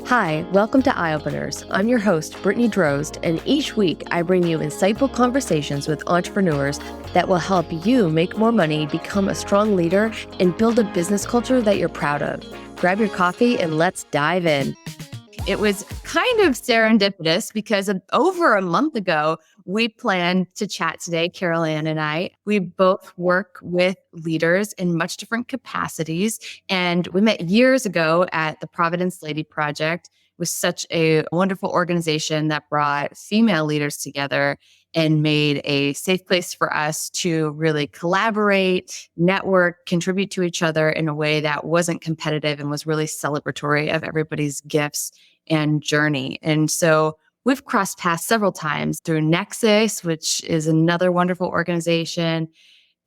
Hi, welcome to Eye Openers. I'm your host, Brittany Drozd, and each week I bring you insightful conversations with entrepreneurs that will help you make more money, become a strong leader, and build a business culture that you're proud of. Grab your coffee and let's dive in. It was kind of serendipitous because over a month ago, we planned to chat today, Carol Ann and I. We both work with leaders in much different capacities. And we met years ago at the Providence Lady Project. It was such a wonderful organization that brought female leaders together and made a safe place for us to really collaborate, network, contribute to each other in a way that wasn't competitive and was really celebratory of everybody's gifts and journey. And so we've crossed paths several times through Nexus, which is another wonderful organization.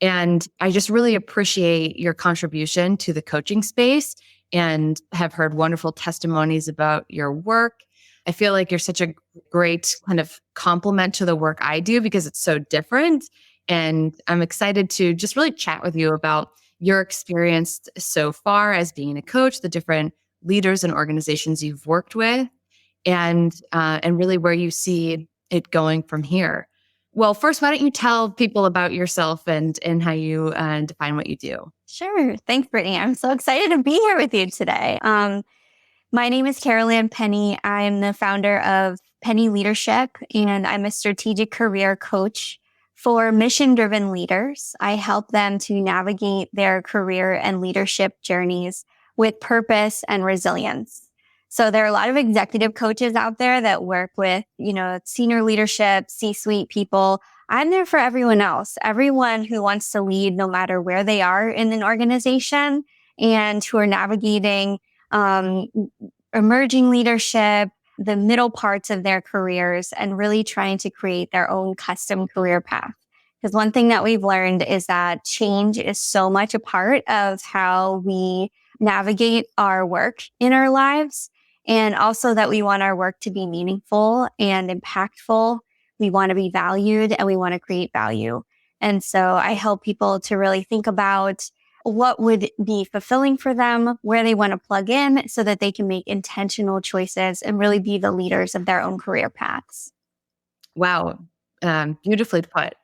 And I just really appreciate your contribution to the coaching space and have heard wonderful testimonies about your work. I feel like you're such a great kind of complement to the work I do because it's so different. And I'm excited to just really chat with you about your experience so far as being a coach, the different leaders and organizations you've worked with, and really where you see it going from here. Well, first, why don't you tell people about yourself and how you define what you do? Sure. Thanks, Brittany. I'm so excited to be here with you today. My name is Carol Ann Penny. I'm the founder of Penny Leadership, and I'm a strategic career coach for mission-driven leaders. I help them to navigate their career and leadership journeys with purpose and resilience. So there are a lot of executive coaches out there that work with, senior leadership, C-suite people. I'm there for everyone else, everyone who wants to lead no matter where they are in an organization and who are navigating emerging leadership, the middle parts of their careers, and really trying to create their own custom career path. Because one thing that we've learned is that change is so much a part of how we navigate our work in our lives, and also that we want our work to be meaningful and impactful. We want to be valued and we want to create value. And so I help people to really think about what would be fulfilling for them, where they want to plug in so that they can make intentional choices and really be the leaders of their own career paths. Wow. Beautifully put.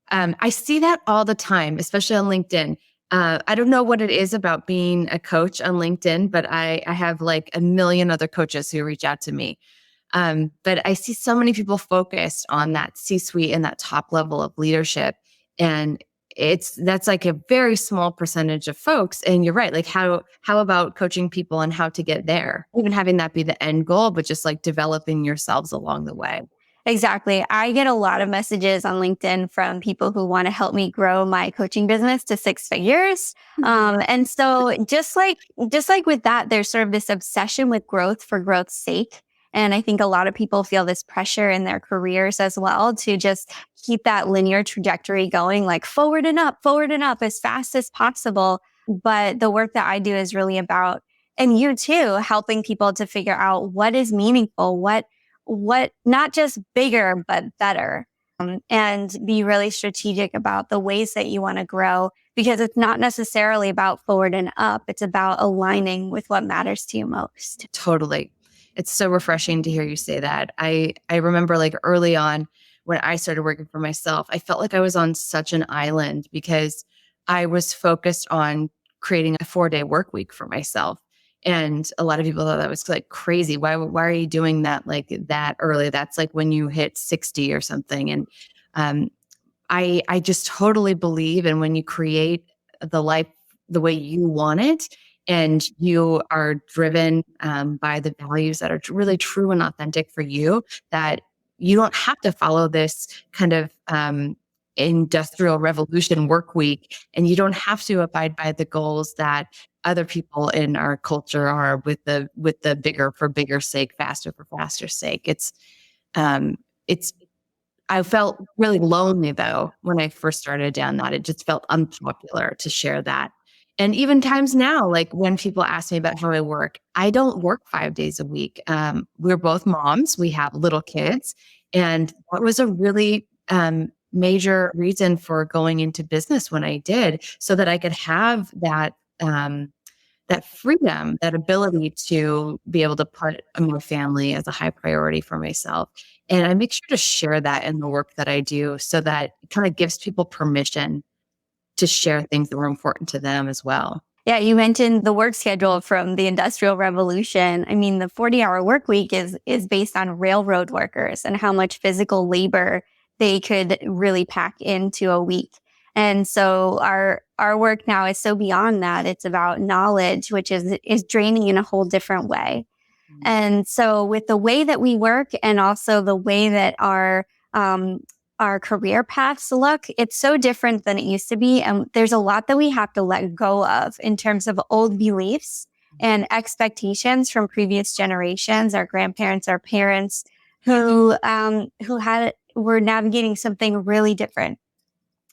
I see that all the time, especially on LinkedIn. I don't know what it is about being a coach on LinkedIn, but I have like a million other coaches who reach out to me. But I see so many people focused on that C-suite and that top level of leadership. And that's like a very small percentage of folks. And you're right. Like how about coaching people on how to get there? Even having that be the end goal, but just like developing yourselves along the way. Exactly. I get a lot of messages on LinkedIn from people who want to help me grow my coaching business to 6 figures. And so just like with that, there's sort of this obsession with growth for growth's sake. And I think a lot of people feel this pressure in their careers as well to just keep that linear trajectory going, like forward and up as fast as possible. But the work that I do is really about, and you too, helping people to figure out what is meaningful, what not just bigger, but better, and be really strategic about the ways that you want to grow, because it's not necessarily about forward and up. It's about aligning with what matters to you most. Totally. It's so refreshing to hear you say that. I remember like early on when I started working for myself, I felt like I was on such an island because I was focused on creating a 4-day work week for myself. And a lot of people thought that was like crazy. Why are you doing that like that early? That's like when you hit 60 or something. And I just totally believe in when you create the life the way you want it, and you are driven by the values that are really true and authentic for you, that you don't have to follow this kind of industrial revolution work week, and you don't have to abide by the goals that other people in our culture are with the bigger for bigger sake, faster for faster sake. It's I felt really lonely though when I first started down that. It just felt unpopular to share that. And even times now, like when people ask me about how I work, I don't work 5 days a week. We're both moms. We have little kids. And that was a really major reason for going into business when I did, so that I could have that that freedom, that ability to be able to put my family as a high priority for myself. And I make sure to share that in the work that I do so that it kind of gives people permission to share things that were important to them as well. Yeah, you mentioned the work schedule from the Industrial Revolution. I mean, the 40-hour work week is based on railroad workers and how much physical labor they could really pack into a week. And so our work now is so beyond that. It's about knowledge, which is draining in a whole different way. And so with the way that we work and also the way that our career paths look, it's so different than it used to be. And there's a lot that we have to let go of in terms of old beliefs and expectations from previous generations, our grandparents, our parents, who were navigating something really different.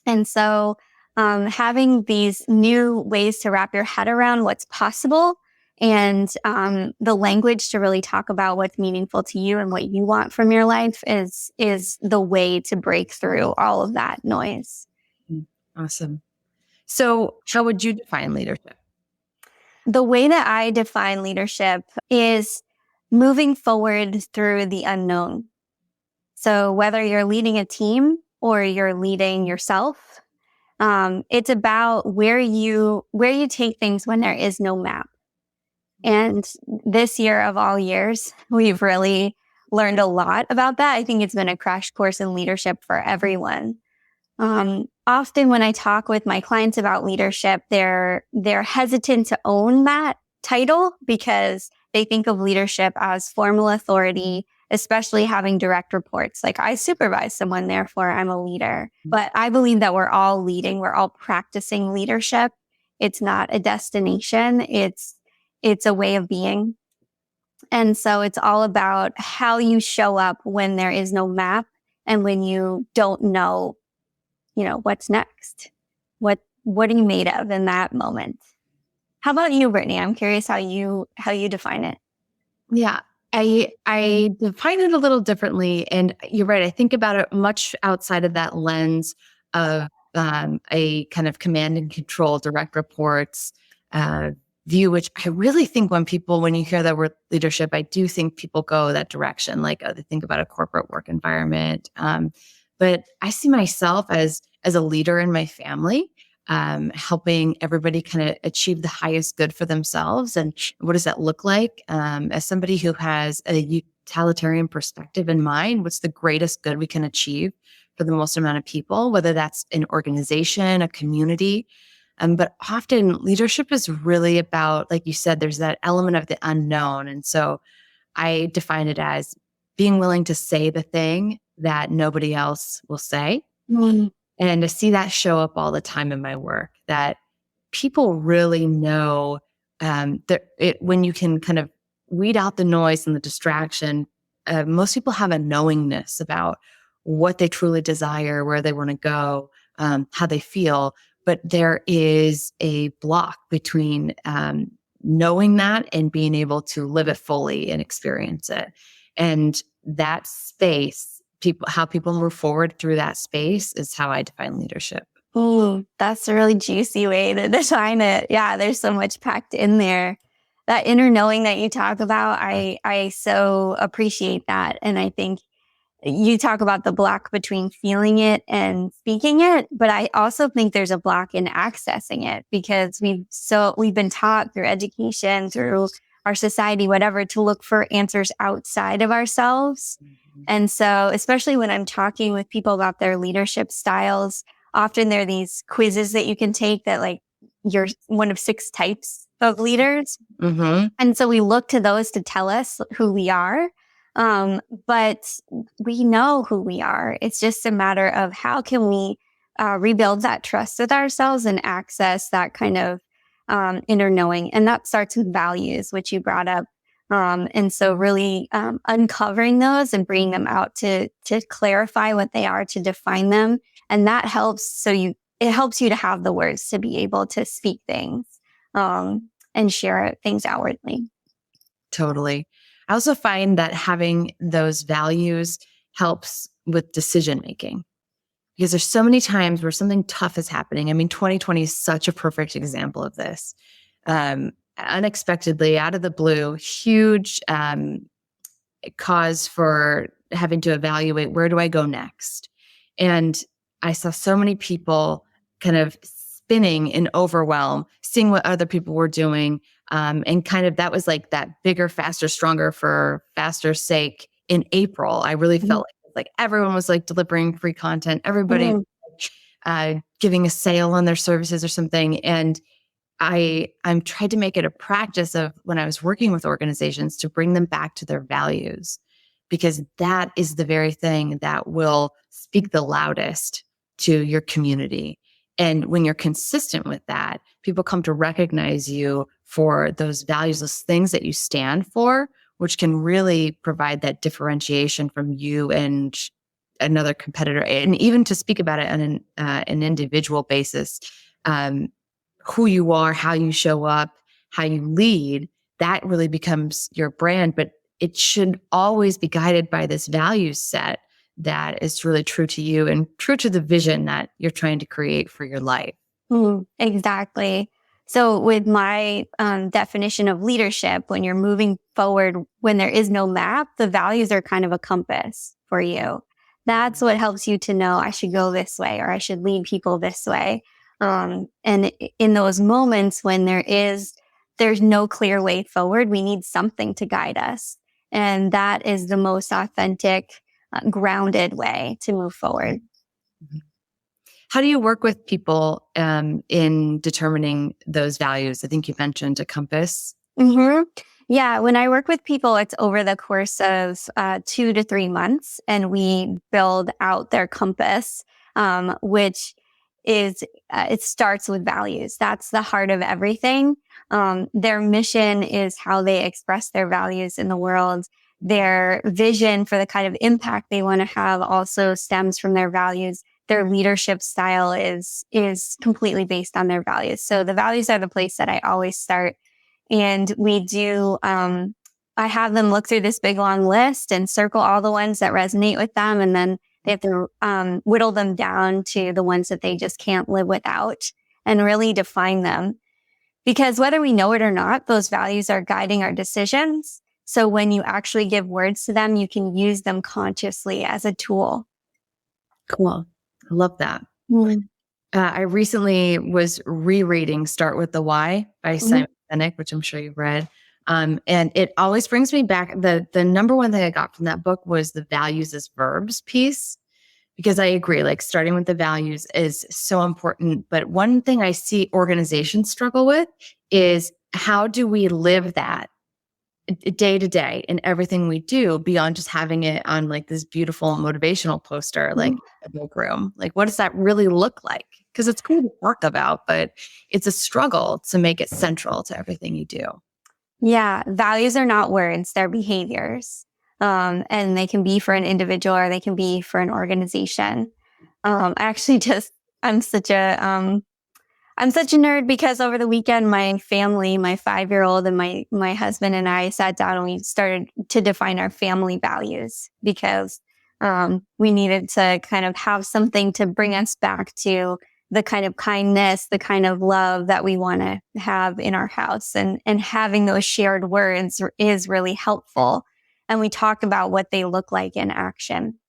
And so having these new ways to wrap your head around what's possible and the language to really talk about what's meaningful to you and what you want from your life is the way to break through all of that noise. Awesome. So how would you define leadership? The way that I define leadership is moving forward through the unknown. So whether you're leading a team or you're leading yourself, it's about where you take things when there is no map. And this year of all years, we've really learned a lot about that. I think it's been a crash course in leadership for everyone. Often when I talk with my clients about leadership, they're hesitant to own that title because they think of leadership as formal authority, especially having direct reports. Like I supervise someone, therefore I'm a leader. But I believe that we're all leading. We're all practicing leadership. It's not a destination. It's a way of being. And so it's all about how you show up when there is no map and when you don't know, what's next. What are you made of in that moment? How about you, Brittany? I'm curious how you define it. Yeah, I define it a little differently. And you're right. I think about it much outside of that lens of a kind of command and control, direct reports, view, which I really think when you hear that word leadership, I do think people go that direction, like they think about a corporate work environment. But I see myself as a leader in my family, helping everybody kind of achieve the highest good for themselves. And what does that look like? As somebody who has a utilitarian perspective in mind, what's the greatest good we can achieve for the most amount of people, whether that's an organization, a community. But often leadership is really about, like you said, there's that element of the unknown. And so I define it as being willing to say the thing that nobody else will say. Mm. And to see that show up all the time in my work, that people really know when you can kind of weed out the noise and the distraction, most people have a knowingness about what they truly desire, where they want to go, how they feel. But there is a block between knowing that and being able to live it fully and experience it. And that space, how people move forward through that space is how I define leadership. Oh, that's a really juicy way to define it. Yeah, there's so much packed in there. That inner knowing that you talk about, I so appreciate that. And I think you talk about the block between feeling it and speaking it, but I also think there's a block in accessing it because we've been taught through education, through our society, whatever, to look for answers outside of ourselves. Mm-hmm. And so, especially when I'm talking with people about their leadership styles, often there are these quizzes that you can take that like you're one of 6 types of leaders. Mm-hmm. And so we look to those to tell us who we are. But we know who we are. It's just a matter of how can we rebuild that trust with ourselves and access that kind of inner knowing. And that starts with values, which you brought up. And so really uncovering those and bringing them out to clarify what they are, to define them. And that helps. It helps you to have the words to be able to speak things and share things outwardly. Totally. I also find that having those values helps with decision making because there's so many times where something tough is happening. I mean, 2020 is such a perfect example of this. unexpectedly, out of the blue, huge cause for having to evaluate, where do I go next? And I saw so many people kind of spinning in overwhelm, seeing what other people were doing. And kind of that was like that bigger, faster, stronger for faster sake in April. I really felt like everyone was like delivering free content, everybody giving a sale on their services or something. And I'm tried to make it a practice of when I was working with organizations to bring them back to their values, because that is the very thing that will speak the loudest to your community. And when you're consistent with that, people come to recognize you for those values, those things that you stand for, which can really provide that differentiation from you and another competitor. And even to speak about it on an individual basis, who you are, how you show up, how you lead, that really becomes your brand. But it should always be guided by this value set that is really true to you and true to the vision that you're trying to create for your life. Exactly. So with my definition of leadership, when you're moving forward, when there is no map, the values are kind of a compass for you. That's what helps you to know I should go this way or I should lead people this way. And in those moments when there's no clear way forward, we need something to guide us. And that is the most authentic, grounded way to move forward. How do you work with people in determining those values? I think you mentioned a compass. Yeah, when I work with people, it's over the course of 2 to 3 months, and we build out their compass, which is it starts with values. That's the heart of everything. Their mission is how they express their values in the world. Their vision for the kind of impact they want to have also stems from their values. Their leadership style is completely based on their values. So the values are the place that I always start. And we do, I have them look through this big long list and circle all the ones that resonate with them. And then they have to whittle them down to the ones that they just can't live without and really define them. Because whether we know it or not, those values are guiding our decisions. So when you actually give words to them, you can use them consciously as a tool. Cool. I love that. I recently was rereading Start with the Why by Simon Sinek, which I'm sure you've read. And it always brings me back. The number one thing I got from that book was the values as verbs piece, because I agree, like starting with the values is so important. But one thing I see organizations struggle with is how do we live that day to day in everything we do beyond just having it on like this beautiful motivational poster, like a book room. Like, what does that really look like? Because it's cool to talk about, but it's a struggle to make it central to everything you do. Yeah, values are not words, they're behaviors. And they can be for an individual or they can be for an organization. I'm such a nerd because over the weekend, my family, my 5-year-old and my husband and I sat down and we started to define our family values because we needed to kind of have something to bring us back to the kind of kindness, the kind of love that we want to have in our house. And having those shared words is really helpful. And we talk about what they look like in action.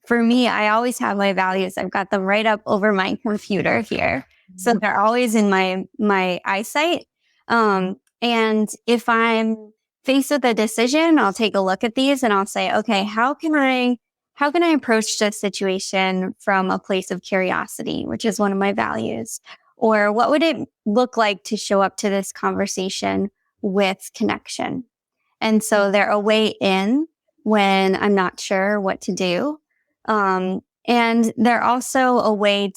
For me, I always have my values. I've got them right up over my computer here. So they're always in my eyesight. And if I'm faced with a decision, I'll take a look at these and I'll say, okay, how can I approach this situation from a place of curiosity, which is one of my values? Or what would it look like to show up to this conversation with connection? And so they're a way in when I'm not sure what to do. And they're also a way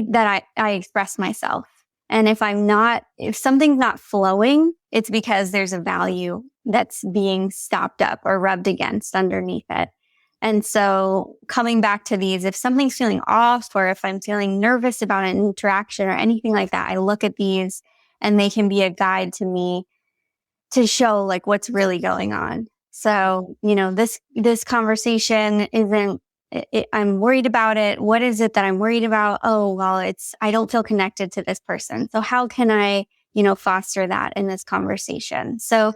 that I express myself. And if something's not flowing, it's because there's a value that's being stopped up or rubbed against underneath it. And so coming back to these, if something's feeling off or if I'm feeling nervous about an interaction or anything like that, I look at these and they can be a guide to me to show like what's really going on. So, this conversation isn't I'm worried about it. What is it that I'm worried about? Oh, well, I don't feel connected to this person. So how can I, foster that in this conversation? So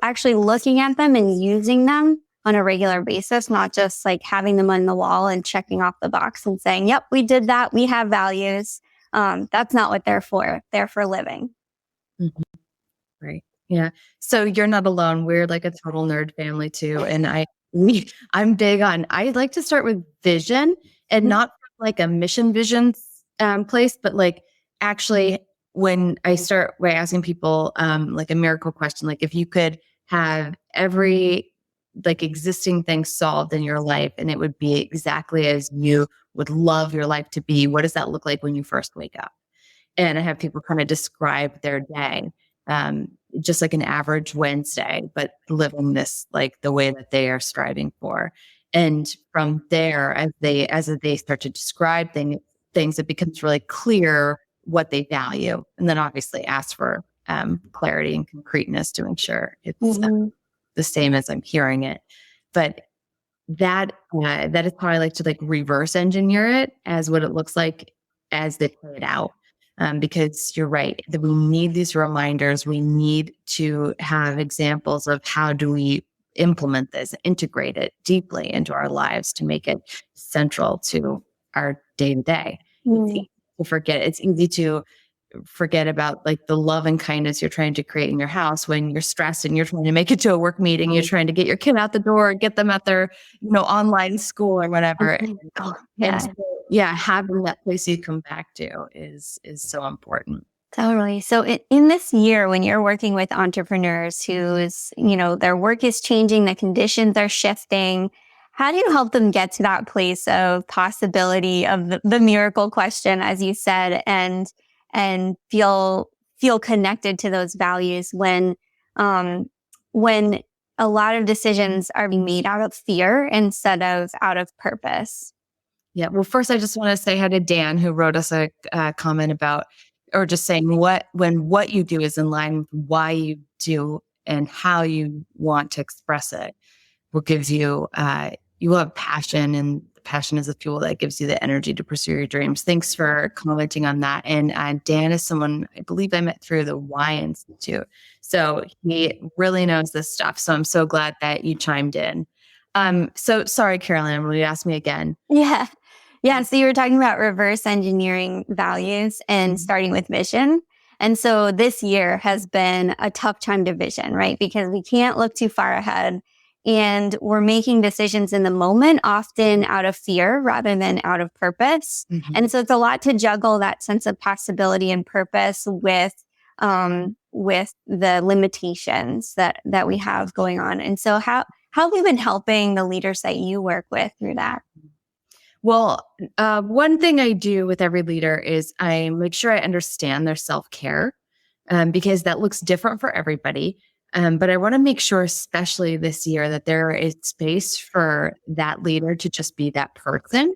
actually looking at them and using them on a regular basis, not just like having them on the wall and checking off the box and saying, yep, we did that. We have values. That's not what they're for. They're for living. Mhm. Right. Yeah. So you're not alone. We're like a total nerd family too. And I'm big on, I like to start with vision and not from like a mission vision place, but like actually when I start by asking people like a miracle question, like if you could have every like existing thing solved in your life and it would be exactly as you would love your life to be, what does that look like when you first wake up? And I have people kind of describe their day, just like an average Wednesday, but living this like the way that they are striving for. And from there, as they start to describe things, it becomes really clear what they value, and then obviously ask for clarity and concreteness to ensure it's the same as I'm hearing it. But that is how I like to like reverse engineer it as what it looks like as they play it out. Because you're right that we need these reminders. We need to have examples of how do we implement this, integrate it deeply into our lives to make it central to our day to day. It's easy to forget. It's easy to forget about like the love and kindness you're trying to create in your house when you're stressed and you're trying to make it to a work meeting, you're trying to get your kid out the door, get them at their, online school or whatever. And so, yeah, having that place you come back to is so important. Totally. So in this year, when you're working with entrepreneurs whose, their work is changing, the conditions are shifting, how do you help them get to that place of possibility of the miracle question, as you said, and feel connected to those values when a lot of decisions are being made out of fear instead of out of purpose? Yeah. Well, first, I just want to say hi to Dan, who wrote us a comment about, or just saying when what you do is in line with why you do and how you want to express it, what gives you, you will have passion, and passion is the fuel that gives you the energy to pursue your dreams. Thanks for commenting on that. And Dan is someone I believe I met through the Y Institute. So he really knows this stuff. So I'm so glad that you chimed in. So sorry, Carolyn, will you ask me again? Yeah. Yeah. So you were talking about reverse engineering values and starting with vision. And so this year has been a tough time to vision, right? Because we can't look too far ahead and we're making decisions in the moment, often out of fear rather than out of purpose. And so it's a lot to juggle that sense of possibility and purpose with the limitations that we have going on. And so how have you been helping the leaders that you work with through that? Well, one thing I do with every leader is I make sure I understand their self-care, because that looks different for everybody. But I want to make sure, especially this year, that there is space for that leader to just be that person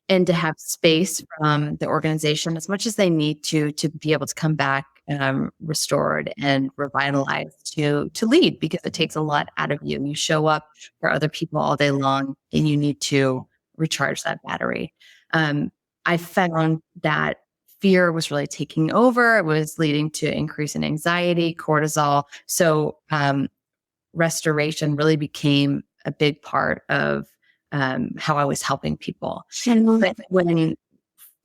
and to have space from the organization as much as they need to be able to come back restored and revitalized to lead, because it takes a lot out of you. You show up for other people all day long and you need to recharge that battery. I found that fear was really taking over. It was leading to increase in anxiety, cortisol. So restoration really became a big part of how I was helping people. But when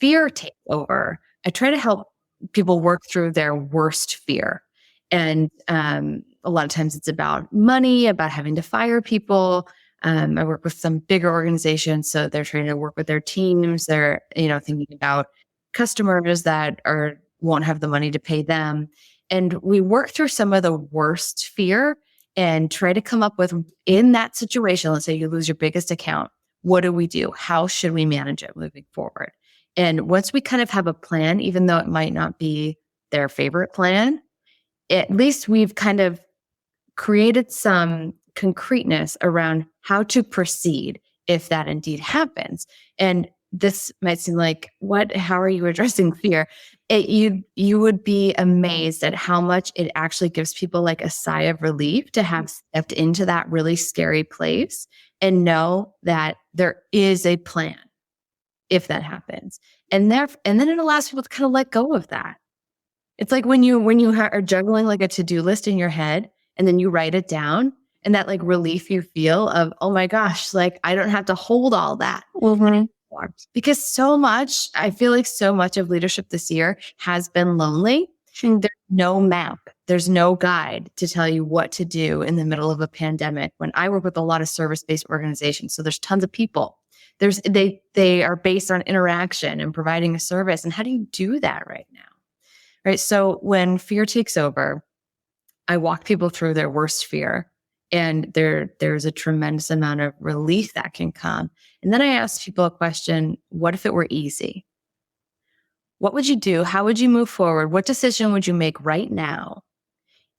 fear takes over, I try to help people work through their worst fear. And a lot of times it's about money, about having to fire people. I work with some bigger organizations, so they're trying to work with their teams. They're, thinking about customers that won't have the money to pay them. And we work through some of the worst fear and try to come up with, in that situation, let's say you lose your biggest account, what do we do? How should we manage it moving forward? And once we kind of have a plan, even though it might not be their favorite plan, at least we've kind of created some concreteness around how to proceed if that indeed happens. And this might seem like, how are you addressing fear? You would be amazed at how much it actually gives people like a sigh of relief to have stepped into that really scary place and know that there is a plan if that happens. And then it allows people to kind of let go of that. It's like when you are juggling like a to-do list in your head and then you write it down, and that like relief you feel of, oh my gosh, like I don't have to hold all that. Because I feel like so much of leadership this year has been lonely. There's no map. There's no guide to tell you what to do in the middle of a pandemic. When I work with a lot of service-based organizations, so there's tons of people. They are based on interaction and providing a service. And how do you do that right now? Right. So when fear takes over, I walk people through their worst fear. And there's a tremendous amount of relief that can come. And then I ask people a question: what if it were easy? What would you do? How would you move forward? What decision would you make right now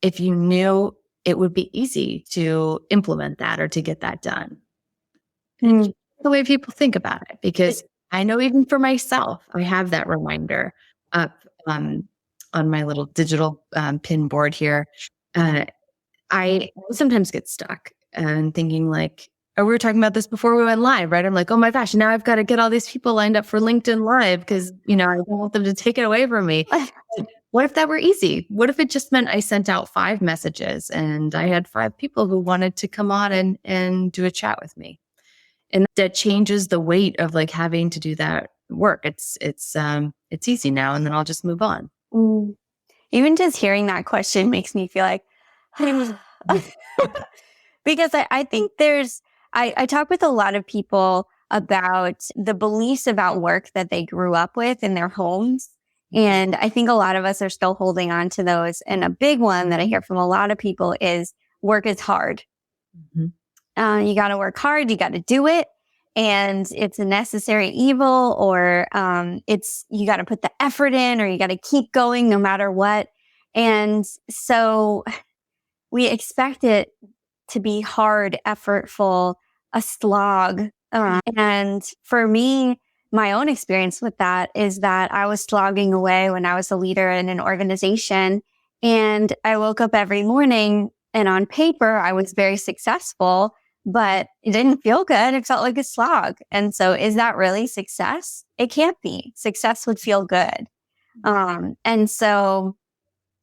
if you knew it would be easy to implement that or to get that done? And the way people think about it, because I know even for myself, I have that reminder up on my little digital pin board here. I sometimes get stuck and thinking like, oh, we were talking about this before we went live, right? I'm like, oh my gosh, now I've got to get all these people lined up for LinkedIn Live because, I don't want them to take it away from me. What if that were easy? What if it just meant I sent out 5 messages and I had 5 people who wanted to come on and do a chat with me? And that changes the weight of like having to do that work. It's easy now, and then I'll just move on. Even just hearing that question makes me feel like, because I think I talk with a lot of people about the beliefs about work that they grew up with in their homes. And I think a lot of us are still holding on to those. And a big one that I hear from a lot of people is work is hard. Mm-hmm. You got to work hard. You got to do it. And it's a necessary evil, or you got to put the effort in, or you got to keep going no matter what. And so we expect it to be hard, effortful, a slog. And for me, my own experience with that is that I was slogging away when I was a leader in an organization. And I woke up every morning, and on paper, I was very successful, but it didn't feel good. It felt like a slog. And so is that really success? It can't be. Success would feel good. And so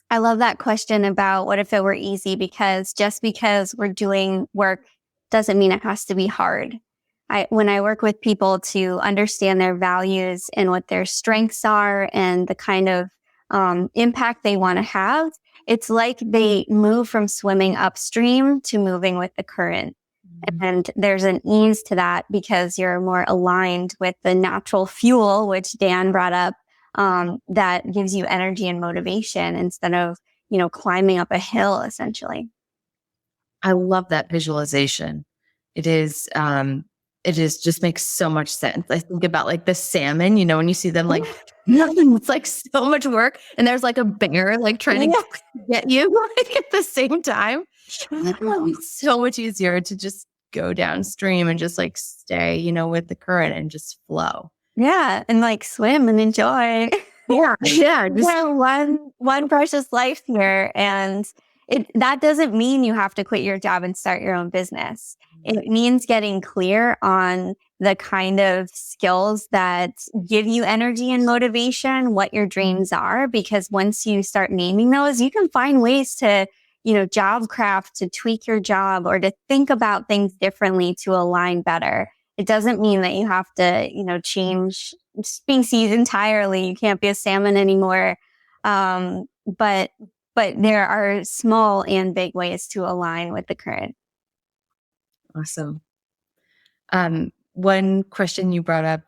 I love that question about what if it were easy, because just because we're doing work doesn't mean it has to be hard. When I work with people to understand their values and what their strengths are and the kind of impact they want to have, it's like they move from swimming upstream to moving with the current. Mm-hmm. And there's an ease to that because you're more aligned with the natural fuel, which Dan brought up, that gives you energy and motivation instead of, climbing up a hill, essentially. I love that visualization. It is just makes so much sense. I think about like the salmon, when you see them like, it's like so much work. And there's like a bear like trying to get you like at the same time. It's so much easier to just go downstream and just like stay, with the current and just flow. Yeah. And like swim and enjoy. Yeah. One precious life here. And that doesn't mean you have to quit your job and start your own business. It means getting clear on the kind of skills that give you energy and motivation, what your dreams are, because once you start naming those, you can find ways to, job craft, to tweak your job, or to think about things differently to align better. It doesn't mean that you have to, change species entirely. You can't be a salmon anymore. But there are small and big ways to align with the current. Awesome. One question you brought up,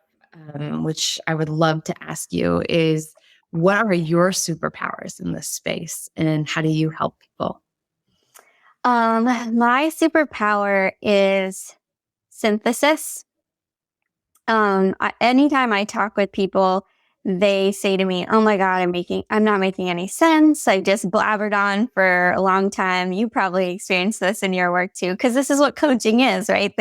which I would love to ask you, is what are your superpowers in this space, and how do you help people? My superpower is synthesis. Anytime I talk with people, they say to me, oh my God, I'm not making any sense. I just blabbered on for a long time. You probably experienced this in your work too, because this is what coaching is, right?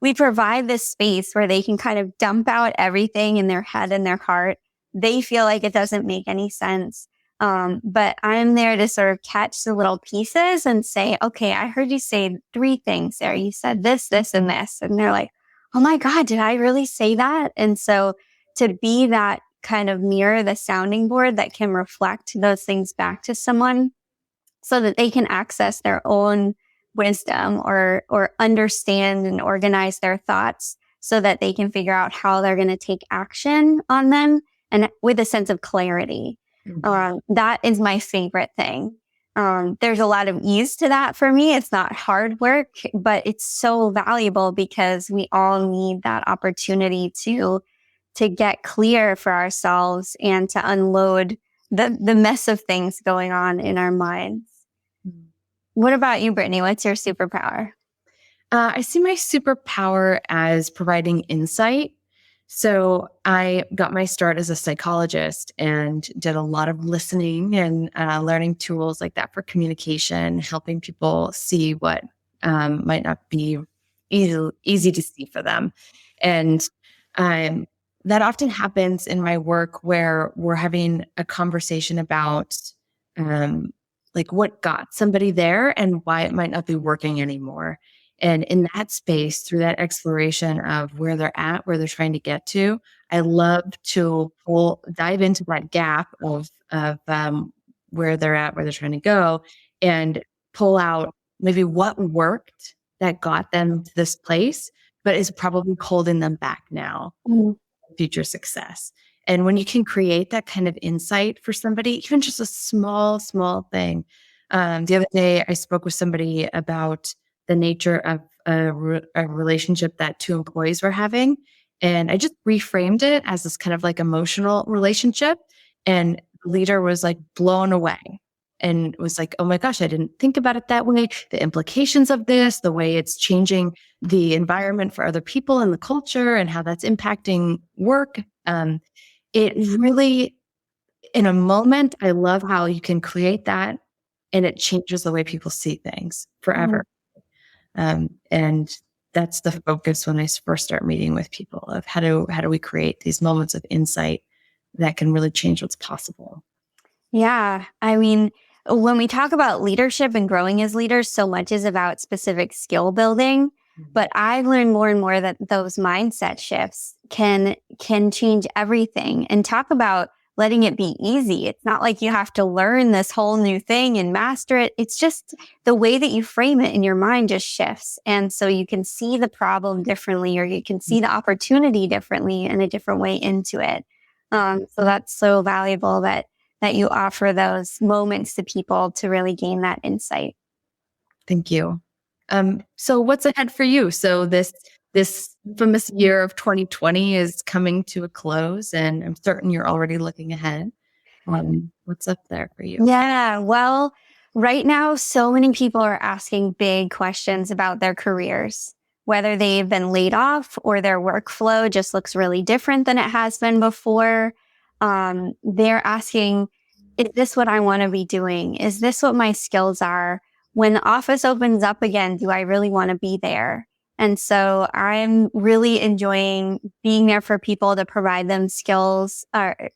We provide this space where they can kind of dump out everything in their head and their heart. They feel like it doesn't make any sense. But I'm there to sort of catch the little pieces and say, okay, I heard you say 3 things there. You said this, this, and this. And they're like, oh my God, did I really say that? And so to be that kind of mirror, the sounding board that can reflect those things back to someone so that they can access their own wisdom or understand and organize their thoughts so that they can figure out how they're going to take action on them and with a sense of clarity. That is my favorite thing. There's a lot of ease to that for me. It's not hard work, but it's so valuable because we all need that opportunity to get clear for ourselves and to unload the mess of things going on in our minds. What about you, Brittany? What's your superpower? I see my superpower as providing insight. So I got my start as a psychologist and did a lot of listening and learning tools like that for communication, helping people see what might not be easy to see for them. And um, that often happens in my work where we're having a conversation about um, like what got somebody there and why it might not be working anymore. And in that space, through that exploration of where they're at, where they're trying to get to, I love to dive into that gap of where they're at, where they're trying to go, and pull out maybe what worked that got them to this place, but is probably holding them back now, future success. And when you can create that kind of insight for somebody, even just a small, small thing. The other day, I spoke with somebody about the nature of a relationship that two employees were having. And I just reframed it as this kind of like emotional relationship. And the leader was like blown away and was like, oh my gosh, I didn't think about it that way. The implications of this, the way it's changing the environment for other people and the culture and how that's impacting work. It really, in a moment, I love how you can create that and it changes the way people see things forever. And that's the focus when I first start meeting with people of how do we create these moments of insight that can really change what's possible. Yeah. I mean, when we talk about leadership and growing as leaders, so much is about specific skill building. But I've learned more and more that those mindset shifts can change everything. And talk about letting it be easy. It's not like you have to learn this whole new thing and master it. It's just the way that you frame it in your mind just shifts. And so you can see the problem differently, or you can see the opportunity differently and a different way into it. So that's so valuable that you offer those moments to people to really gain that insight. Thank you. So what's ahead for you? So this infamous year of 2020 is coming to a close, and I'm certain you're already looking ahead. What's up there for you? Yeah, well, right now, so many people are asking big questions about their careers, whether they've been laid off or their workflow just looks really different than it has been before. They're asking, is this what I want to be doing? Is this what my skills are? When the office opens up again, do I really want to be there? And so I'm really enjoying being there for people to provide them skills,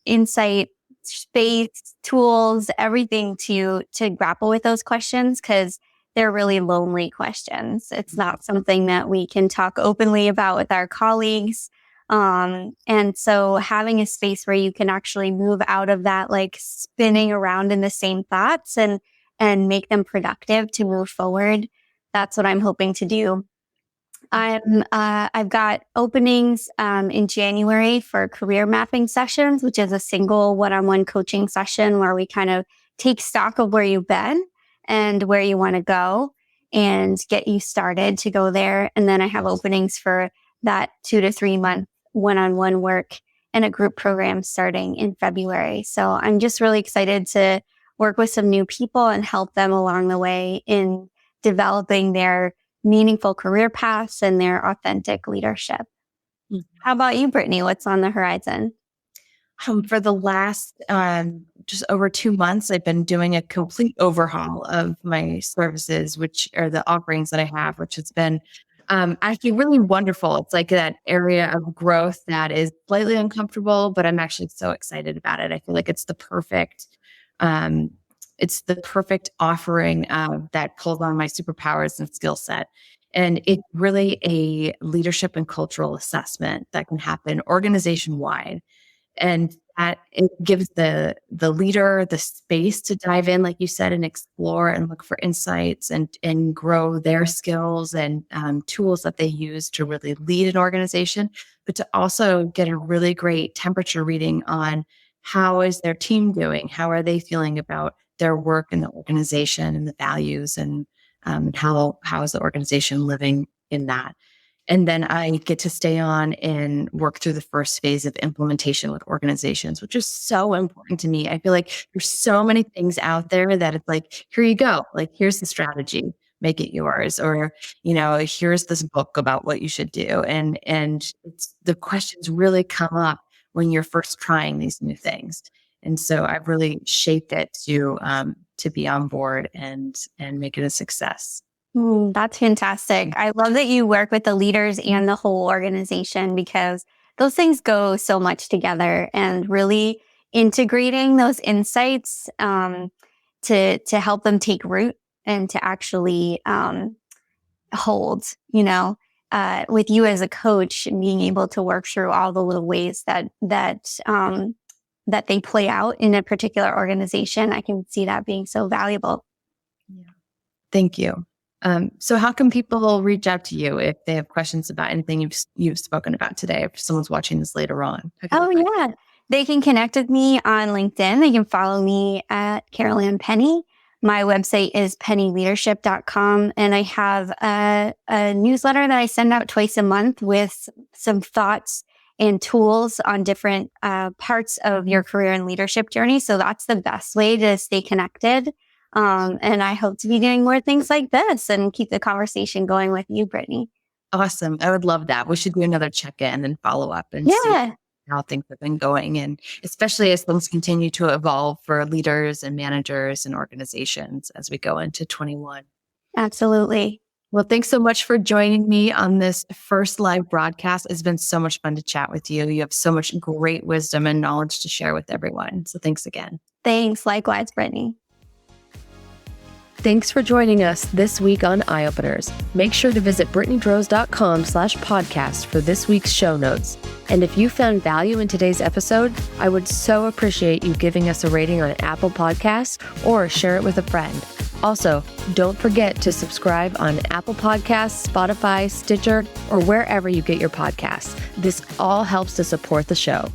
insight, space, tools, everything to grapple with those questions, because they're really lonely questions. It's not something that we can talk openly about with our colleagues. And so having a space where you can actually move out of that, like spinning around in the same thoughts and make them productive to move forward. That's what I'm hoping to do. I've got openings, in January for career mapping sessions, which is a single one-on-one coaching session where we kind of take stock of where you've been and where you want to go and get you started to go there. And then I have openings for that 2 to 3 month one-on-one work and a group program starting in February. So I'm just really excited to work with some new people and help them along the way in developing their meaningful career paths and their authentic leadership. How about you, Brittany? What's on the horizon? For the last just over 2 months, I've been doing a complete overhaul of my services, which are the offerings that I have, which has been actually really wonderful. It's like that area of growth that is slightly uncomfortable, but I'm actually so excited about it. I feel like it's the perfect it's the perfect offering that pulls on my superpowers and skill set. And it's really a leadership and cultural assessment that can happen organization wide. And that it gives the leader the space to dive in, like you said, and explore and look for insights and grow their skills and tools that they use to really lead an organization, but to also get a really great temperature reading on how is their team doing, how are they feeling about their work in the organization and the values, and how is the organization living in that. And then I get to stay on and work through the first phase of implementation with organizations, which is so important to me. I feel like there's so many things out there that it's like, here you go. Like, here's the strategy, make it yours. Or, here's this book about what you should do. And the questions really come up when you're first trying these new things. And so I've really shaped it to be on board and make it a success. That's fantastic. I love that you work with the leaders and the whole organization, because those things go so much together, and really integrating those insights to help them take root and to actually hold, with you as a coach, and being able to work through all the little ways that they play out in a particular organization. I can see that being so valuable. Yeah. Thank you. So how can people reach out to you if they have questions about anything you've spoken about today, if someone's watching this later on? Yeah. They can connect with me on LinkedIn. They can follow me at Carol Ann Penny. My website is pennyleadership.com. And I have a newsletter that I send out twice a month with some thoughts and tools on different parts of your career and leadership journey. So that's the best way to stay connected. And I hope to be doing more things like this and keep the conversation going with you, Brittany. Awesome. I would love that. We should do another check-in and follow up and see how things have been going. And especially as things continue to evolve for leaders and managers and organizations as we go into 21. Absolutely. Well, thanks so much for joining me on this first live broadcast. It's been so much fun to chat with you. You have so much great wisdom and knowledge to share with everyone. So thanks again. Thanks. Likewise, Brittany. Thanks for joining us this week on Eye Openers. Make sure to visit brittanydraws.com/podcast for this week's show notes. And if you found value in today's episode, I would so appreciate you giving us a rating on Apple Podcasts or share it with a friend. Also, don't forget to subscribe on Apple Podcasts, Spotify, Stitcher, or wherever you get your podcasts. This all helps to support the show.